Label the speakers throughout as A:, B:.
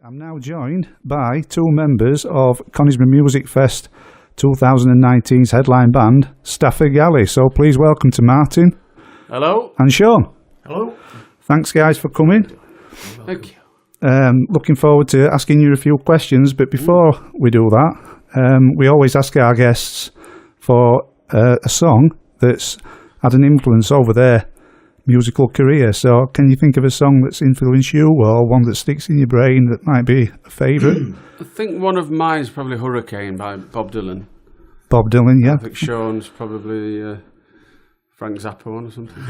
A: I'm now joined by two members of Conisbee Music Fest 2019's headline band, Stafford Galli. So please welcome to Martin.
B: Hello.
A: And Sean.
C: Hello.
A: Thanks guys for coming.
B: Thank you.
A: Looking forward to asking you a few questions, but before we do that, we always ask our guests for a song that's had an influence over their musical career. So can you think of a song that's influenced you, or one that sticks in your brain that might be a favourite?
B: I think one of mine is probably Hurricane by Bob Dylan.
A: Bob Dylan, yeah.
B: I think Sean's probably Frank Zappa one or something.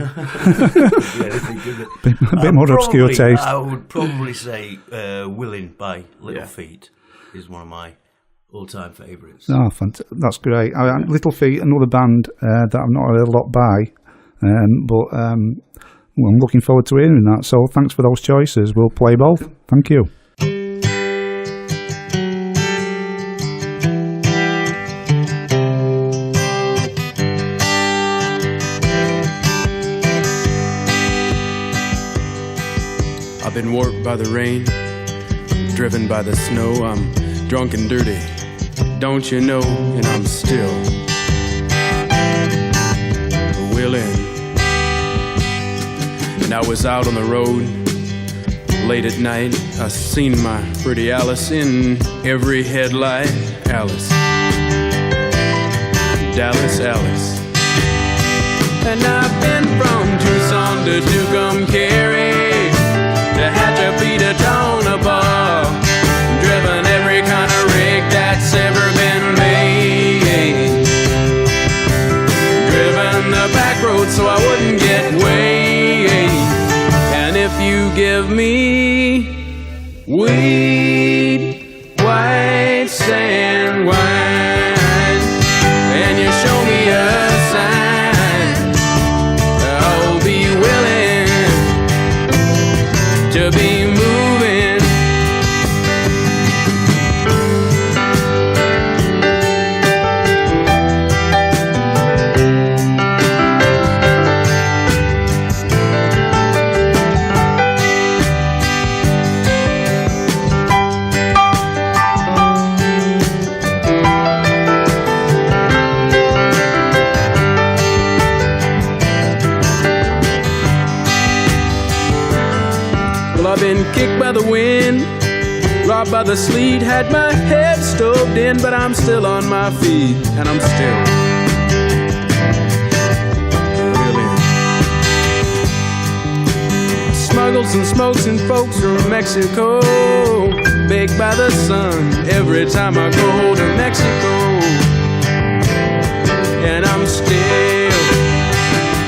A: A bit more obscure taste.
C: I would probably say Willing by Little Feat is one of my all-time favourites.
A: Oh, that's great. Little Feat, another band that I've not heard a lot by. But I'm looking forward to hearing that. So thanks for those choices. We'll play both. Thank you.
D: I've been warped by the rain, driven by the snow. I'm drunk and dirty, don't you know? And I'm still willing. And I was out on the road late at night. I seen my pretty Alice in every headlight. Alice, Dallas, Alice. And I've been from Tucson to Tucumcari, to Hatchapee to Tonopah, driven every kind of rig that's ever been made, driven the back road so I wouldn't get weighed. And if you give me weed, white sand wine, and you show me a sign, I'll be willing to be moving. I've been kicked by the wind, robbed by the sleet, had my head stoved in, but I'm still on my feet, and I'm still willing. Smuggled some smokes and folks from Mexico, baked by the sun every time I go to Mexico, and I'm still,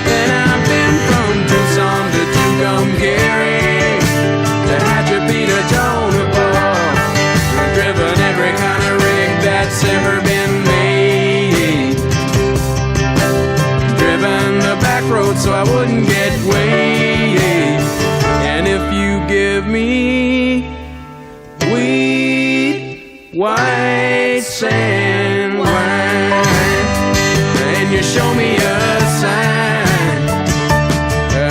D: and I've been from Tucson to Tucumcari, driven every kind of rig that's ever been made, driven the back road so I wouldn't get weighed. And if you give me weed, white sand wine, and you show me a sign,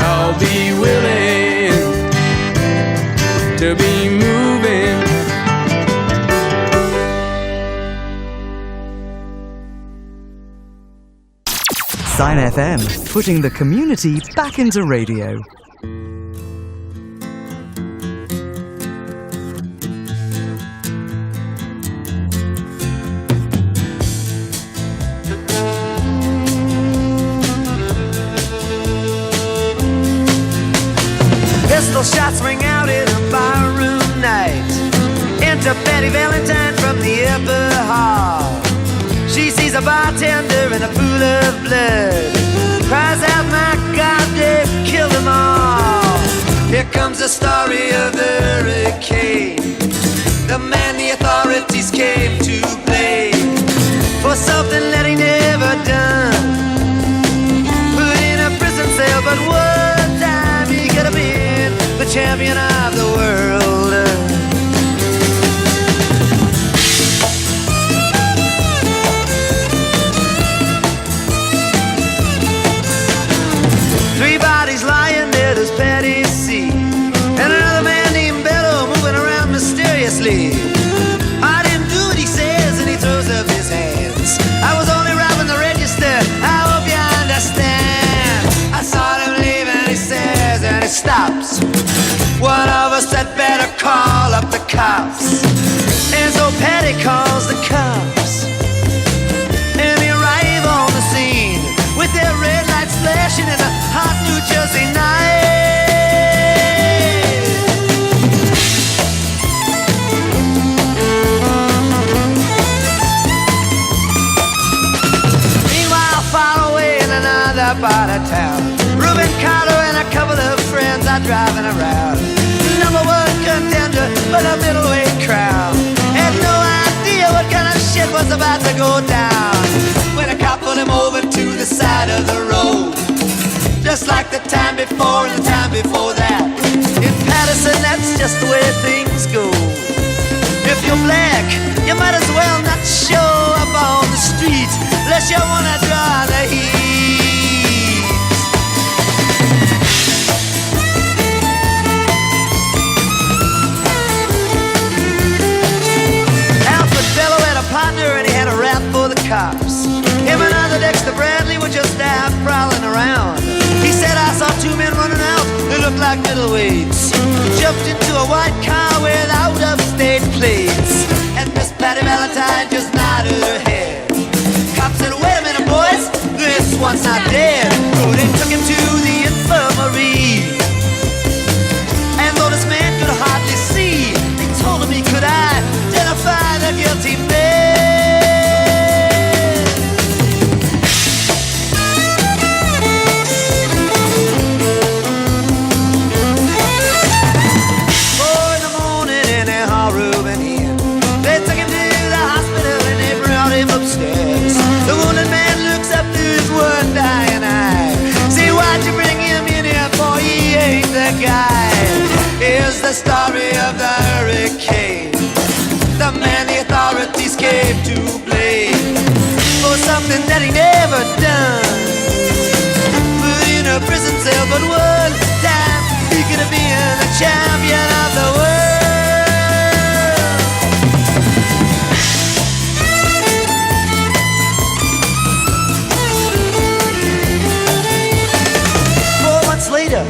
D: I'll be willing to be moving.
E: Sine FM, putting the community back into radio.
F: Pistol shots ring out in a barroom night. Enter Betty Valentine from the upper hall. She sees a bartender in a pool of blood, cries out, my God, they've killed them all. Here comes the story of the hurricane, the man the authorities came to blame for something that he never done. Put in a prison cell, but one time he could have been the champion of the world. Three bodies lying there, there's Patty C, and another man named Bello moving around slave. I didn't do what he says, and he throws up his hands. I was only robbing the register, I hope you understand. I saw him leave and he says, and he stops. One of us had better call up the cops. And so Patty calls the cops, and they arrive on the scene with their red lights flashing in a hot New Jersey night. Meanwhile, far away in another part of town, Reuben Carter and a couple of friends are driving around. Number one contender for the middleweight crown. Had no idea what kind of shit was about to go down when a cop put him over to the side of the road, just like the time before and the time before that. In Patterson, that's just the way things go. If you're black, you might as well not show up on the street unless you wanna draw the heat. Partner, and he had a rap for the cops. Him and other Dexter Bradley were just out prowling around. He said, I saw two men running out, they looked like middleweights. Jumped into a white car with out-of-state plates, and Miss Patty Valentine just nodded her head. Cops said, wait a minute, boys, this one's not dead. So they took him to the infirmary, and though this man could hardly see, they told him he could identify the guilty man. Upstairs. The wounded man looks up to his one dying eye. Say, why'd you bring him in here, boy? He ain't the guy. Here's the story of the hurricane, the man the authorities came to blame for something that he never done. Put in a prison cell, but one time he could have been the champion of the world. Later,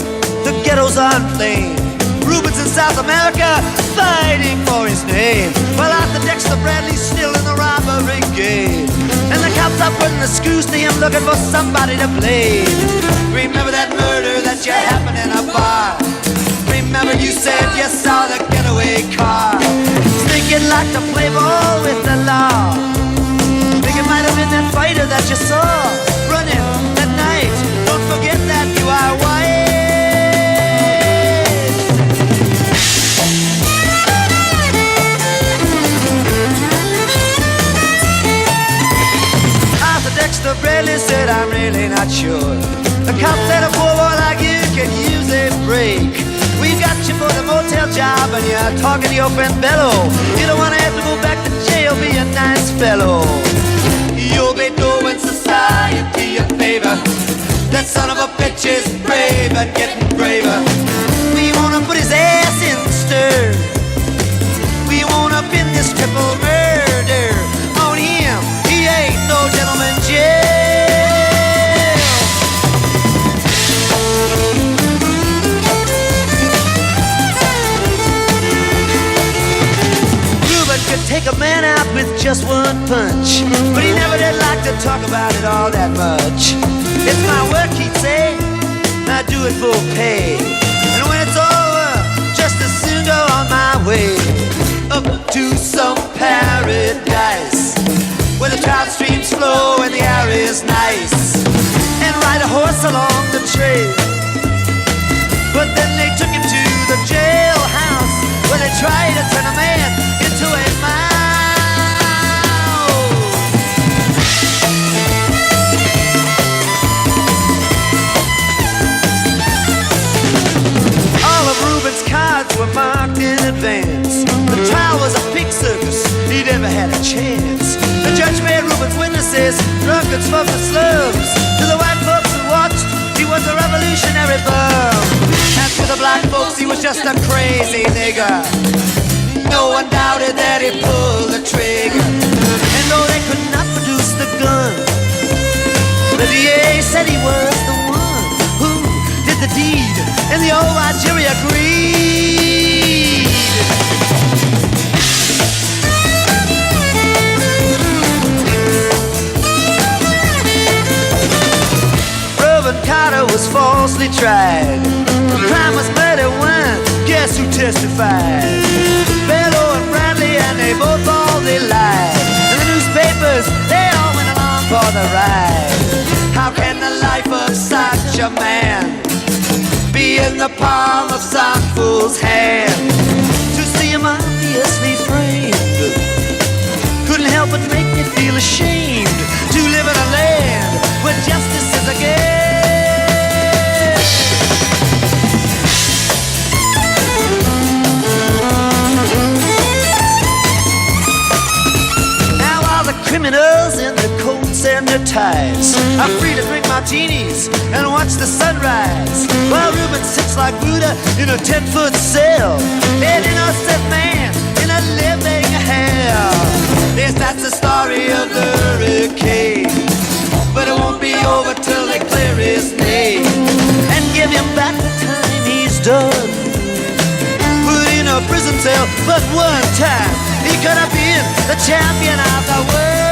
F: the ghettos are inflamed. Rubens in South America fighting for his name, while Arthur Dexter Bradley's still in the robbery game. And the cops are putting the screws to him, looking for somebody to blame. Remember that murder that you happened in a bar? Remember you said you saw the getaway car? Think you'd like to play ball with the law? Think it might have been that fighter that you saw running that night. Don't forget that you are white. Arthur Dexter Bradley said, I'm really not sure. The cop said a poor boy like you can use a break. We got you for the motel job and you're talking to your friend Bello. You don't want to have to go back to jail, be a nice fellow. You'll be doing society a favor. That son of a bitch is brave and getting braver. We wanna put his ass in the stir. We wanna pin this triple murder on him. He ain't no gentleman jail. Reuben could take a man out with just one punch, but he never did like to talk about it all that much. It's my work, he'd say, I do it for pay. And when it's over, just as soon go on my way up to some paradise where the trout streams flow and the air is nice, and ride a horse along the trail. But then they took him to the jailhouse where they tried to turn a man into a mouse. Reuben's cards were marked in advance. The trial was a pig circus, he never had a chance. The judge made Reuben's witnesses drunkards from the slums. To the white folks who watched, he was a revolutionary bum. And to the black folks, he was just a crazy nigger. No one doubted that he pulled the trigger. And though they could not produce the gun, the DA said he was the one who did the deed, and the old white jury agreed. Reuben Carter was falsely tried. The crime was murder when, guess who testified? Bellow and Bradley, and they both all they lied. And the newspapers, they all went along for the ride. How can the life of such a man be in the palm of some fool's hand? To see him obviously framed couldn't help but make me feel ashamed to live in a land where justice is a game. Now all the criminals in their coats and their ties are free to drink martinis and watch the sunrise, while Reuben sits like Buddha in a 10-foot cell, an innocent man in a living hell. Yes, that's the story of the hurricane, but it won't be over till they clear his name and give him back the time he's done. Put in a prison cell, but one time he could have been the champion of the world.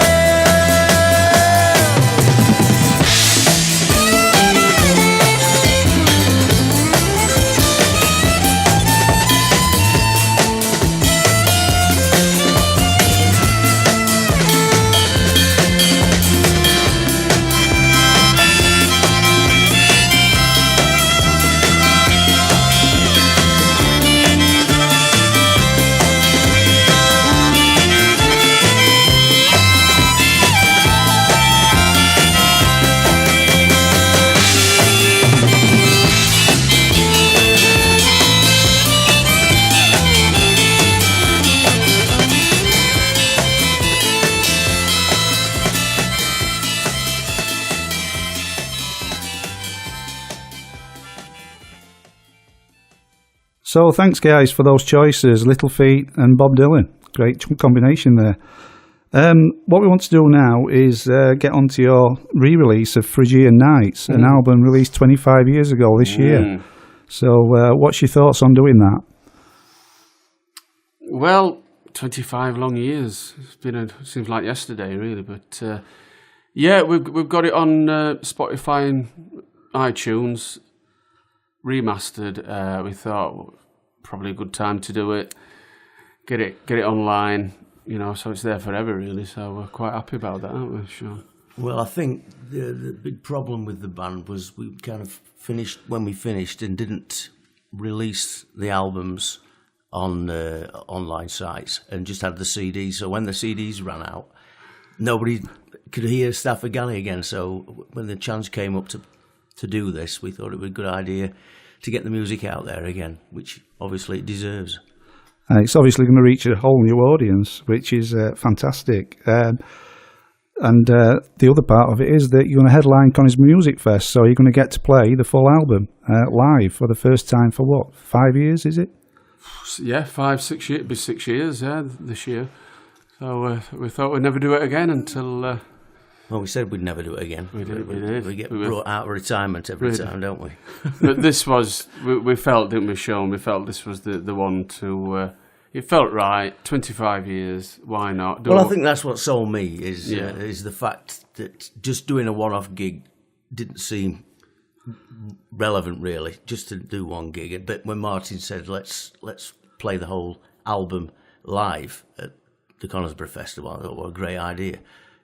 A: So thanks, guys, for those choices, Little Feat and Bob Dylan. Great combination there. What we want to do now is get onto your re-release of Phrygian Nights, an album released 25 years ago this year. So what's your thoughts on doing that?
B: Well, 25 long years. It's been seems like yesterday, really. But yeah, we've got it on Spotify and iTunes, remastered. We thought probably a good time to do it. Get it online, you know, so it's there forever, really. So we're quite happy about that, aren't we, Sean?
C: Well, I think the big problem with the band was we kind of finished when we finished and didn't release the albums on online sites and just had the CDs. So when the CDs ran out, nobody could hear Stafford Galli again. So when the chance came up to do this, we thought it would be a good idea to get the music out there again, which obviously it deserves.
A: It's obviously going to reach a whole new audience, which is fantastic. And the other part of it is that you're going to headline Connie's Music Fest, so you're going to get to play the full album live for the first time for what, 5 years, is it?
B: Yeah, 5, 6 years. It'll be 6 years, yeah, this year. So we thought we'd never do it again until...
C: Well, we said we'd never do it again.
B: We did.
C: We get brought out of retirement every time, don't we?
B: But this was, we felt, didn't we, Sean? We felt this was the one to... it felt right. 25 years. Why not?
C: Well, I think that's what sold me is the fact that just doing a one-off gig didn't seem relevant, really, just to do one gig. But when Martin said, let's play the whole album live at the Conisborough Festival, I thought, what a great idea.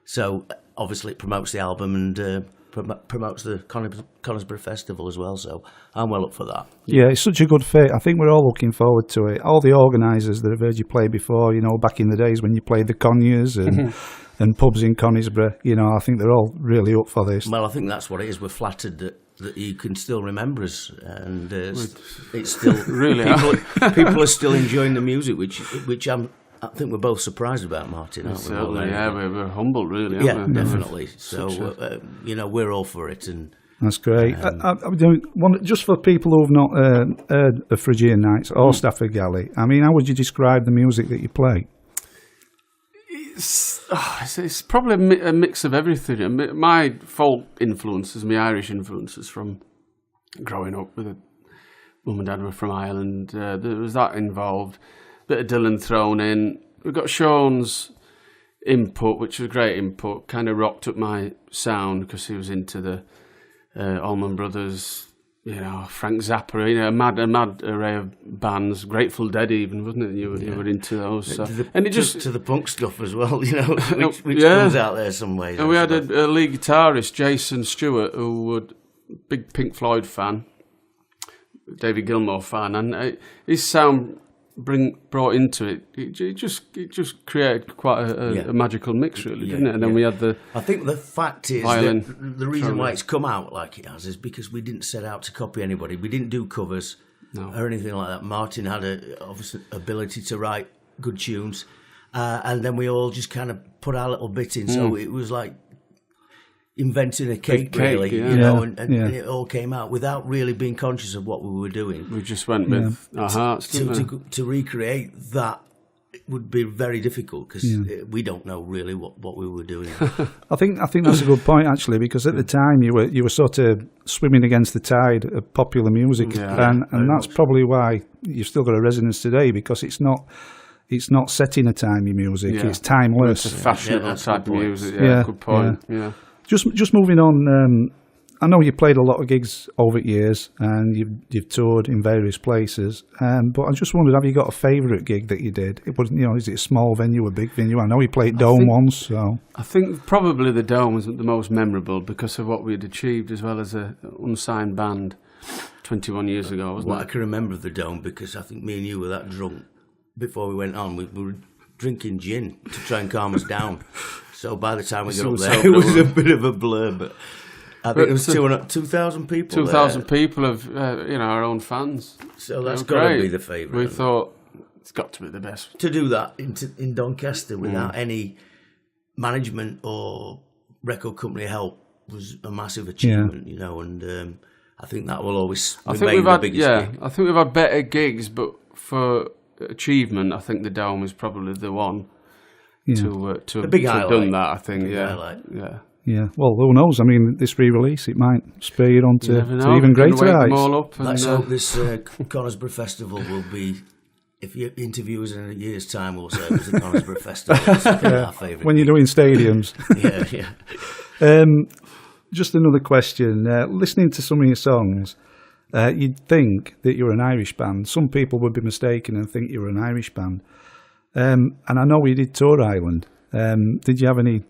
C: So obviously it promotes the album and promotes the Conisborough Festival as well, so I'm well up for that.
A: Yeah, it's such a good fit. I think we're all looking forward to it. All the organisers that have heard you play before, you know, back in the days when you played the Conyers and pubs in Conisborough, you know, I think they're all really up for this.
C: Well, I think that's what it is. We're flattered that you can still remember us, and it's still really people are still enjoying the music, which I think we're both surprised about, Martin, aren't we?
B: Certainly, yeah, we're humbled, really.
C: Yeah, definitely. So, you know, we're all for it, and
A: That's great. Just for people who've not heard of Phrygian Nights or Stafford Galli, I mean, how would you describe the music that you play?
B: It's probably a mix of everything. My folk influences, my Irish influences from growing up with mum and dad were from Ireland. There was that involved. Bit of Dylan thrown in. We've got Sean's input, which was great input. Kind of rocked up my sound because he was into the Allman Brothers, Frank Zappa, a mad array of bands. Grateful Dead, even, wasn't it? You were into those. So.
C: And it just to the punk stuff as well, which comes out there some ways.
B: And we had a lead guitarist, Jason Stewart, who was a big Pink Floyd fan, David Gilmour fan, and his sound brought into it. It just created quite a magical mix, really, didn't it? And then we had the.
C: I think the fact is that the reason why it's come out like it has is because we didn't set out to copy anybody. We didn't do covers or anything like that. Martin had obviously ability to write good tunes, and then we all just kind of put our little bit in. So it was like inventing a cake really, and it all came out without really being conscious of what we were doing.
B: We just went with our hearts,
C: to recreate that. It would be very difficult because we don't know really what we were doing.
A: I think that's a good point actually, because at the time you were sort of swimming against the tide of popular music, and that's probably why you've still got a resonance today, because it's not set in a time, your music. It's timeless.
B: It's a fashionable type of music. Good point. Yeah.
A: Just moving on, I know you played a lot of gigs over the years and you've toured in various places, but I just wondered, have you got a favourite gig that you did? It wasn't, is it a small venue, a big venue? I know you played Dome once, so...
B: I think probably the Dome was the most memorable because of what we had achieved as well as an unsigned band 21 years ago, wasn't it?
C: I can remember the Dome because I think me and you were that drunk before we went on. We were drinking gin to try and calm us down. So by the time we got up there, it was a bit of a blur, but I think it was 2,000 people.
B: 2,000 people of our own fans.
C: So that's got to be the favourite.
B: We thought it's got to be the best.
C: To do that in Doncaster without any management or record company help was a massive achievement, and I think that will always remain the biggest gig.
B: I think we've had better gigs, but for achievement, I think the Dome is probably the one. To have done that, I think,
A: Yeah, well, who knows? I mean, this re-release, it might spur you on to even greater heights.
C: Let's hope this Conisborough Festival will be, if you interview us in a year's time, we'll say it was the Conisborough Festival. It's our favourite.
A: When you're doing stadiums. Just another question. Listening to some of your songs, you'd think that you're an Irish band. Some people would be mistaken and think you're an Irish band. And I know you did tour Ireland. Did you have any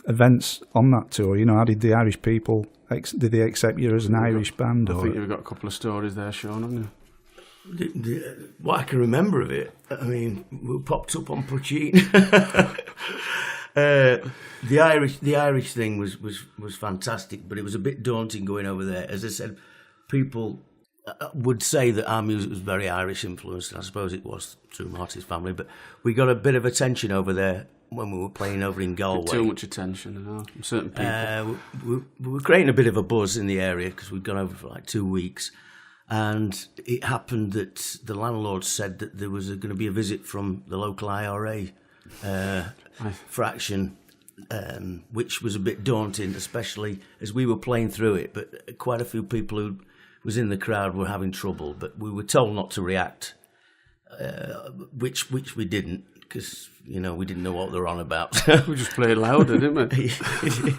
A: events on that tour? How did the Irish people, did they accept you as an Irish band?
B: I think you've got a couple of stories there, Sean, haven't
C: you? What I can remember of it, I mean, we popped up on Puccini. The Irish thing was fantastic, but it was a bit daunting going over there. As I said, people would say that our music was very Irish influenced, and I suppose it was through Marty's family, but we got a bit of attention over there when we were playing over in Galway.
B: Too much attention, from certain people.
C: We were creating a bit of a buzz in the area because we'd gone over for like 2 weeks, and it happened that the landlord said that there was going to be a visit from the local IRA fraction, which was a bit daunting, especially as we were playing through it, but quite a few people who was in the crowd were having trouble, but we were told not to react, which we didn't, because we didn't know what they were on about.
B: We just played louder, didn't we?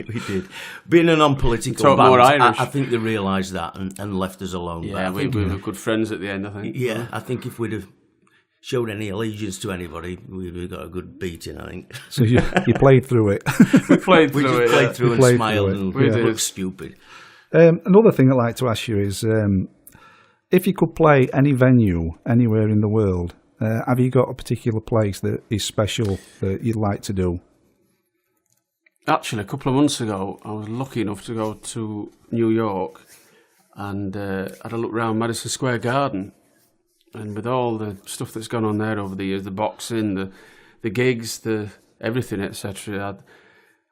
C: We did. Being a non-political band, I think they realised that and left us alone.
B: Yeah, we were good friends at the end, I think.
C: Yeah, I think if we'd have showed any allegiance to anybody, we'd have got a good beating, I think.
A: So you played through it.
B: We played through it.
C: We just played through and smiled and looked stupid.
A: Another thing I'd like to ask you is, if you could play any venue anywhere in the world, have you got a particular place that is special that you'd like to do?
B: Actually, a couple of months ago, I was lucky enough to go to New York and had a look around Madison Square Garden. And with all the stuff that's gone on there over the years, the boxing, the gigs, the everything, etc.,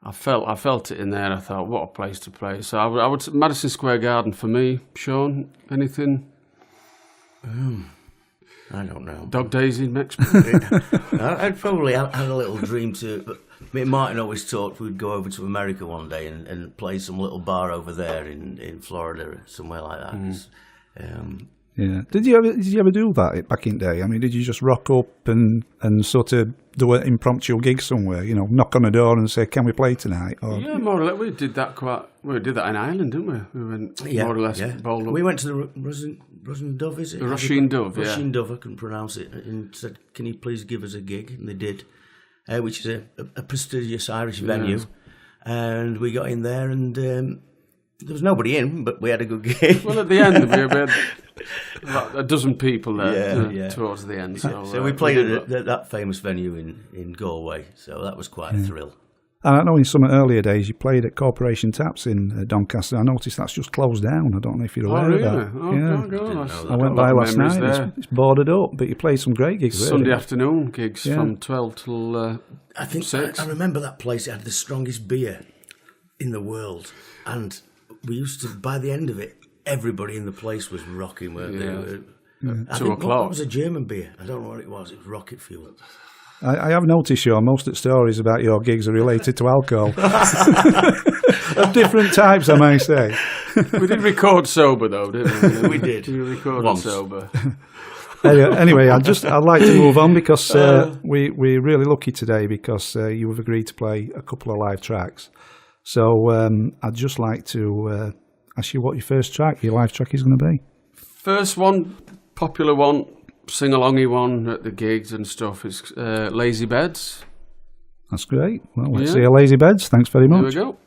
B: I felt it in there. I thought, what a place to play. So I would Madison Square Garden for me. Sean, anything?
C: I don't know.
B: Dog Daisy next.
C: I'd probably had a little dream to. But me and Martin always talked we'd go over to America one day and play some little bar over there in Florida or somewhere like that.
A: Yeah. Did you ever do that back in the day? I mean, did you just rock up and sort of do an impromptu gig somewhere? You know, knock on the door and say, "Can we play tonight?" Or...
B: Yeah, more or less. We did that in Ireland, didn't we? We went more or less bowled up.
C: We went to the Russian Dove, is it?
B: The Russian Dove, yeah.
C: Russian Dove, I can pronounce it, and said, "Can you please give us a gig?" And they did, which is a prestigious Irish venue. And we got in there, and there was nobody in, but we had a good gig.
B: Well, at the end, we had about a dozen people there towards the end. So
C: we played at that famous venue in Galway, so that was quite a thrill.
A: And I know in some earlier days you played at Corporation Taps in Doncaster. I noticed that's just closed down. I don't know if you're aware of that.
B: Oh, God.
A: I went by last night. It's boarded up, but you played some great gigs there.
B: Sunday afternoon gigs from 12 till
C: I think
B: 6.
C: I remember that place. It had the strongest beer in the world, and we used to. By the end of it, everybody in the place was rocking, weren't they? I
B: 2
C: think
B: o'clock.
C: What was a German beer? I don't know what it was. It was rocket fuel.
A: I have noticed, Sean, most of the stories about your gigs are related to alcohol. Of different types, I may say.
B: We did record sober, though, didn't we?
C: We did.
B: We recorded sober.
A: Anyway, I'd like to move on because we're really lucky today because you have agreed to play a couple of live tracks. So I'd just like to ask you what your live track is going to be.
B: First one, popular one, sing-alongy one at the gigs and stuff is Lazy Beds.
A: That's great. Well, let's see your Lazy Beds. Thanks very much.
B: Here we go.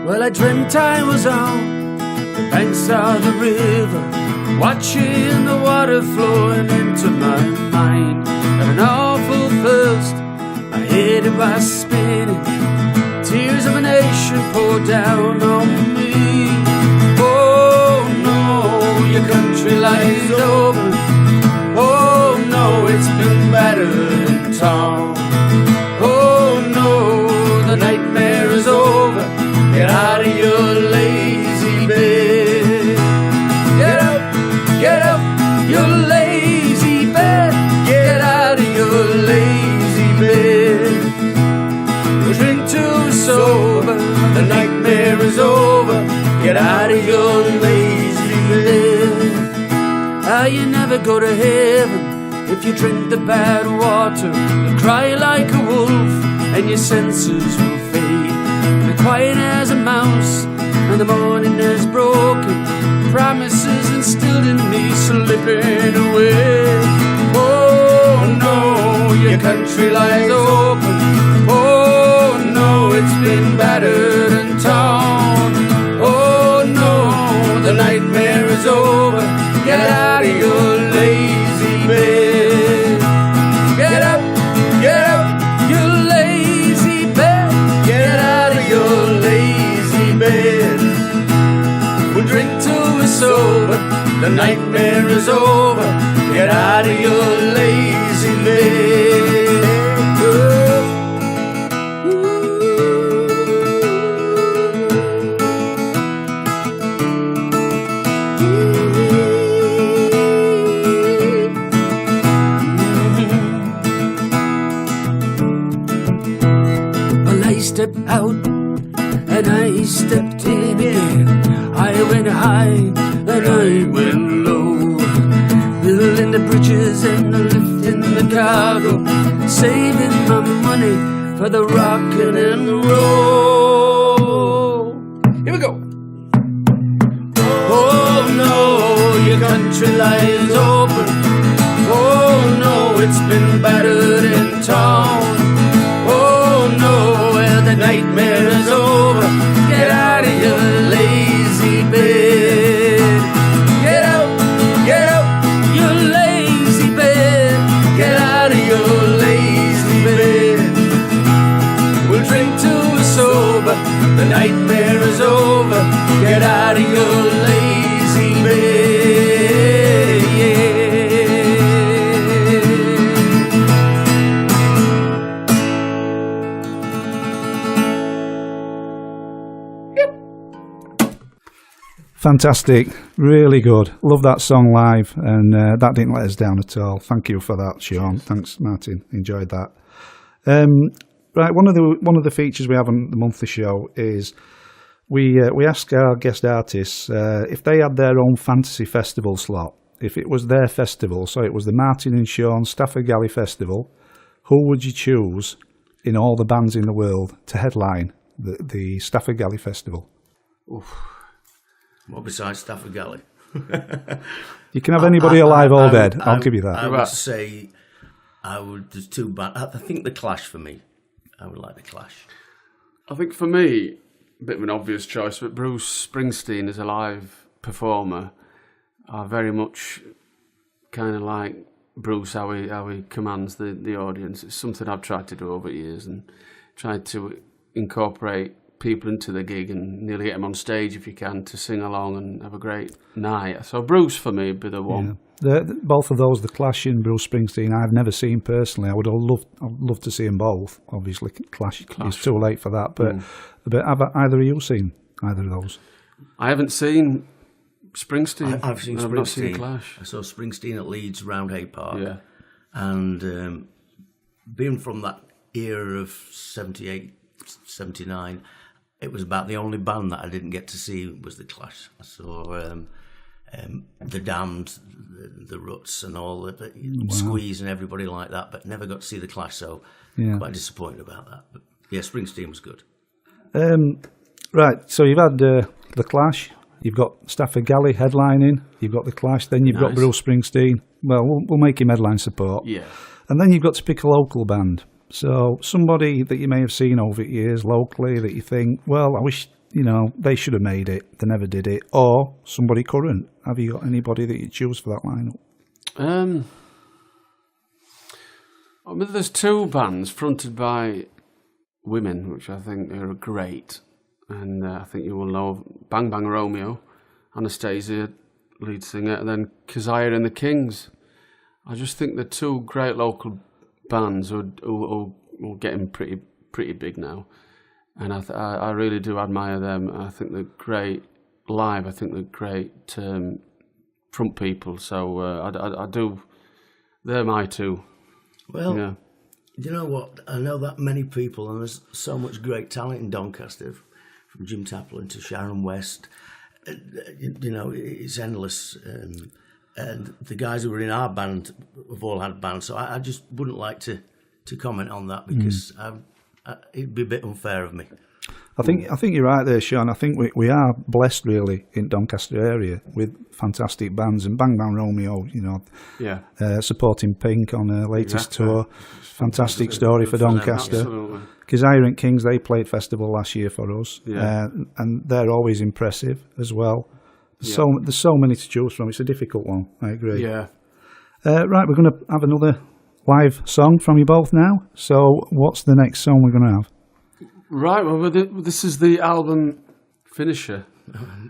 G: Well, I dreamt I was on the banks of the river, watching the water flowing into my mind. Had an awful thirst, my head it was spinning. Tears of a nation poured down on me. Oh no, your country lies open. Oh no, it's been battered and torn. Oh no, the nightmare is over. Get out of your lazy bed. Get up, your lazy bed. Get out of your lazy bed. Drink too sober, the nightmare is over. Get out of your lazy bed. Ah, you never go to heaven if you drink the bad water. You'll cry like a wolf and your senses will fade. Quiet as a mouse, and the morning is broken. Promises instilled in me slipping away. Oh no, your country lies open. Oh no, it's been battered and torn. Oh no, the nightmare is over. Get out of your lazy bed. Get up, your lazy bed. Get out of your lazy bed. We'll drink till we're sober. The nightmare is over. Get out of your lazy bed. Well, I stepped out and I stepped in again. I went high and I went low, building the bridges and lifting the cargo, saving my money for the rockin' and the roll. Here we go. Oh no, your country lies open. Oh no, it's been battered and torn. Oh no, well the nightmare is over. Get out of your lazy bed. Get up, your lazy bed. Get out of your lazy bed. We'll drink till we're sober. The nightmare is over. Get out of your lazy bed. Yeah.
A: Fantastic, really good. Love that song live, and that didn't let us down at all. Thank you for that, Sean. Thanks, Martin. Enjoyed that. Right, one of the features we have on the monthly show is we ask our guest artists if they had their own fantasy festival slot. If it was their festival, so it was the Martin and Sean Stafford Galli Festival, who would you choose in all the bands in the world to headline the Stafford Galli Festival?
C: Oof. What besides Stafford Galli?
A: You can have anybody alive or dead. I'll give you that.
C: I would say there's two bands. I think the Clash for me. I would like the Clash.
B: I think for me, a bit of an obvious choice, but Bruce Springsteen as a live performer, I very much kind of like Bruce, how he commands the audience. It's something I've tried to do over years and tried to incorporate people into the gig and nearly get them on stage if you can to sing along and have a great night. So Bruce for me would be the one.
A: Yeah. Both of those, the Clash and Bruce Springsteen, I've never seen personally. I'd love to see them both. Obviously, Clash. It's too late for that. But have either of you seen either of those?
B: I haven't seen Springsteen.
C: I've seen Springsteen.
B: I've not seen Clash.
C: I saw Springsteen at Leeds Round Hay Park.
B: Yeah.
C: And being from that era of 78, 79, it was about the only band that I didn't get to see was the Clash. I saw the Damned, the Ruts, and all the Squeeze and everybody like that, but never got to see the Clash. So quite disappointed about that. But yeah, Springsteen was good.
A: Right. So you've had the Clash. You've got Stafford Galli headlining. You've got the Clash. Then you've got Bruce Springsteen. Well, we'll make him headline support.
B: Yeah.
A: And then you've got to pick a local band. So somebody that you may have seen over the years locally that you think, well, I wish, they should have made it. They never did it. Or somebody current. Have you got anybody that you choose for that lineup?
B: There's two bands fronted by women, which I think are great. And I think you will know Bang Bang Romeo, Anastasia, lead singer, and then Keziah and the Kings. I just think they're two great local bands who getting pretty big now, and I really do admire them. I think they're great live. I think they're great front people. So I do. They're my two.
C: Well, you know what? I know that many people, and there's so much great talent in Doncaster, from Jim Taplin to Sharon West. It's endless. And the guys who were in our band have all had bands, so I just wouldn't like to comment on that because it'd be a bit unfair of me.
A: I think you're right there, Sean. I think we are blessed really in Doncaster area with fantastic bands, and Bang Bang Romeo, supporting Pink on her latest tour. Fantastic story for Doncaster.
B: Absolutely.
A: Keziah and Kings, they played festival last year for us, and they're always impressive as well. So there's so many to choose from. It's a difficult one. I agree.
B: Yeah.
A: Right, we're going to have another live song from you both now. So what's the next song we're going to have?
B: Right. Well, this is the album finisher.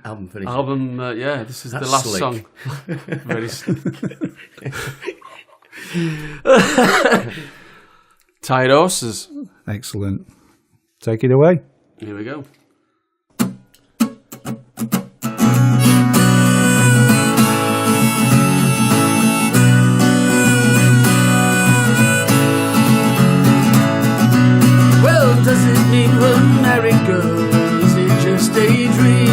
C: Album finisher.
B: This is
C: That's
B: the last
C: slick.
B: song. Very slick. Tired Horses.
A: Excellent. Take it away.
B: Here we go.
G: Does it mean we're married, girl? Is it just a dream?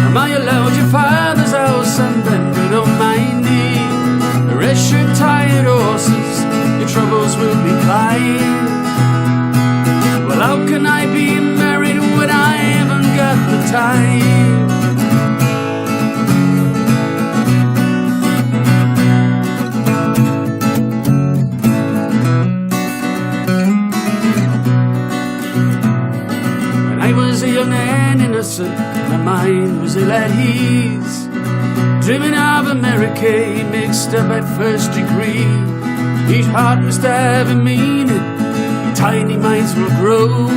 G: Am I allowed your father's house and bending on my knee? Rest your tired horses, your troubles will be kind. Well, how can I be married when I haven't got the time? Young and innocent, my mind was ill at ease, dreaming of America mixed up at first degree. Each heart must have a meaning, tiny minds will grow.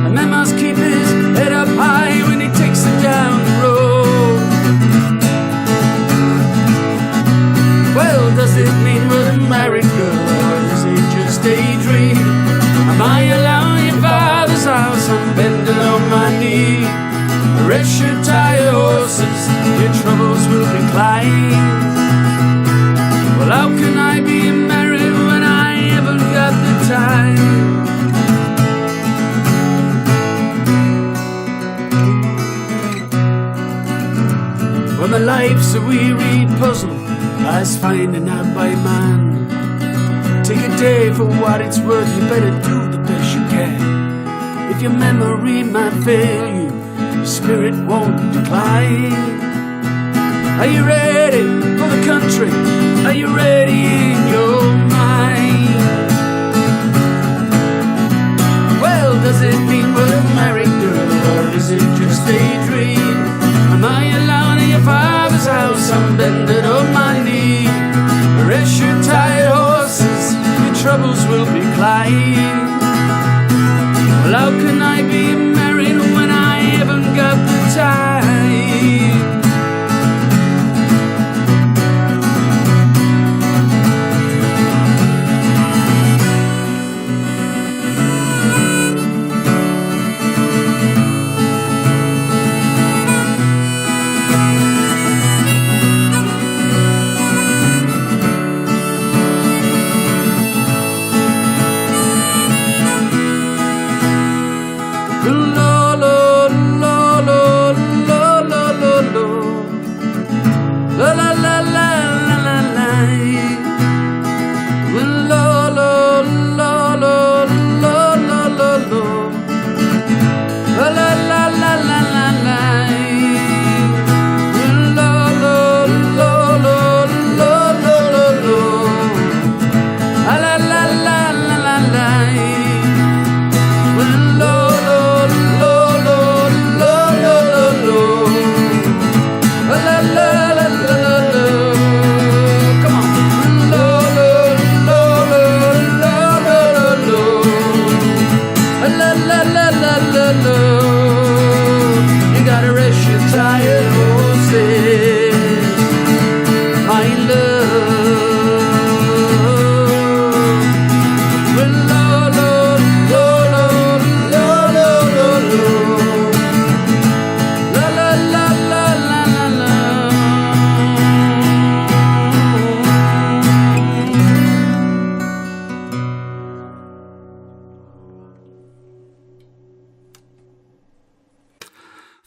G: A man must keep his head up high when he takes it down the road. Well, does it mean we're married, girl, or is it just a dream? Am I allowing your father's house? I'm bending on my knee. Rest your will decline. Well, how can I be married when I haven't got the time? Well, my life's a weary puzzle, as finding out by man. Take a day for what it's worth, you better do the best you can. If your memory might fail you, your spirit won't decline. Are you ready for the country? Are you ready in your mind? Well, does it mean we're married, girl, or is it just a dream? Am I alone in your father's house? I'm bending on my knee. Rest your tired horses, your troubles will be decline. Well, how can I be married when I haven't got the time?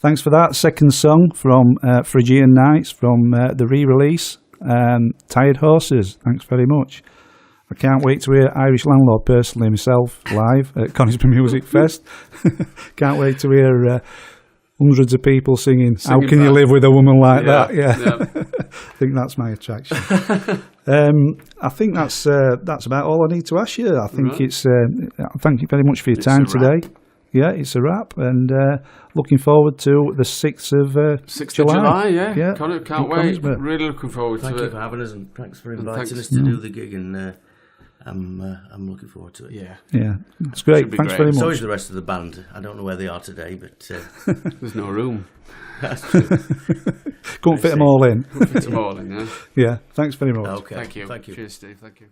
A: Thanks for that. Second song from Phrygian Nights from the re-release, Tired Horses. Thanks very much. I can't wait to hear Irish Landlord personally myself live at Conisbee Music Fest. Can't wait to hear hundreds of people singing How Can You Live With a Woman Like That? Yeah. I think that's my attraction. I think that's about all I need to ask you. I think it's thank you very much for your time today. Yeah, it's a wrap, and looking forward to the 6th of July.
B: Yeah. Can't wait. Really looking forward to it.
C: Thank you for having us, and thanks for inviting us to do the gig, and I'm looking forward to it.
A: Yeah, it's great. Thanks very much.
C: So is the rest of the band. I don't know where they are today, but
B: there's no room.
C: That's true.
A: Couldn't fit them all in.
B: Couldn't fit them all in, yeah.
A: Yeah, thanks very much.
C: Okay.
B: Thank you.
C: Thank you.
B: Cheers, Steve. Thank you.